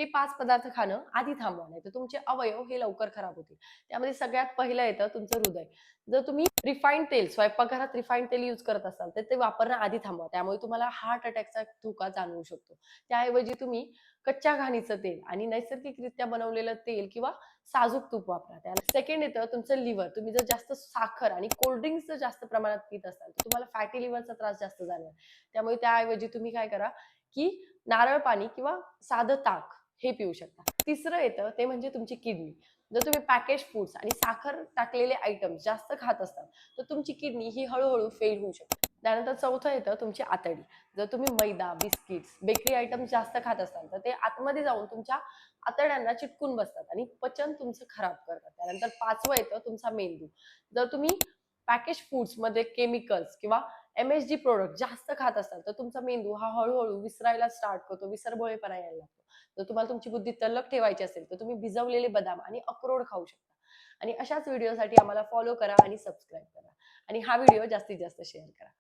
हे 5 पदार्थ खाणं आधी थांबवा, नाही तर तुमचे अवयव हे लवकर खराब होतील. त्यामध्ये सगळ्यात पहिलं येतं तुमचं हृदय. जर तुम्ही रिफाईंड तेल, स्वयंपाकघरात रिफाईंड तेल यूज करत असाल, तर ते वापरणं आधी थांबवा. त्यामुळे तुम्हाला हार्ट अटॅकचा धोका जाणवू शकतो. त्याऐवजी तुम्ही कच्च्या घाणीचं तेल आणि नैसर्गिकरित्या बनवलेलं तेल किंवा साजूक तूप वापरा. त्याला सेकंड येतं तुमचं लिव्हर. तुम्ही जर जास्त साखर आणि कोल्ड ड्रिंक्स जर जास्त प्रमाणात पीत असाल, तर तुम्हाला फॅटी लिव्हरचा त्रास जास्त जाणवेल. त्यामुळे त्याऐवजी तुम्ही काय करा, की नारळ पाणी किंवा साधं ताक हे पिऊ शकता. तिसरं येतं ते म्हणजे तुमची किडनी. जर तुम्ही पॅकेज फूड्स आणि साखर टाकलेले आयटम्स जास्त खात असाल, तर तुमची किडनी ही हळूहळू फेल होऊ शकते. त्यानंतर चौथं येतं तुमची आतडी. जर तुम्ही मैदा, बिस्किट्स, बेकरी आयटम्स जास्त खात असाल, तर ते आतमध्ये जाऊन तुमच्या आतड्यांना चिटकून बसतात आणि पचन तुमचं खराब करतात. त्यानंतर पाचवं येतं तुमचा मेंदू. जर तुम्ही पॅकेज फूड्समध्ये केमिकल्स किंवा MSG प्रोडक्ट जास्त खात असाल, तर तुमचा मेंदू हा हळूहळू विसरायला स्टार्ट करतो, विसरभोळेपणा यायला लागतो. जर तुम्हाला तुमची बुद्धी तल्लख ठेवायची असेल, तर तुम्ही भिजवलेले बदाम आणि अक्रोड खाऊ शकता. आणि अशाच व्हिडिओसाठी आम्हाला फॉलो करा आणि सबस्क्राईब करा. आणि हा व्हिडिओ जास्तीत जास्त शेअर करा.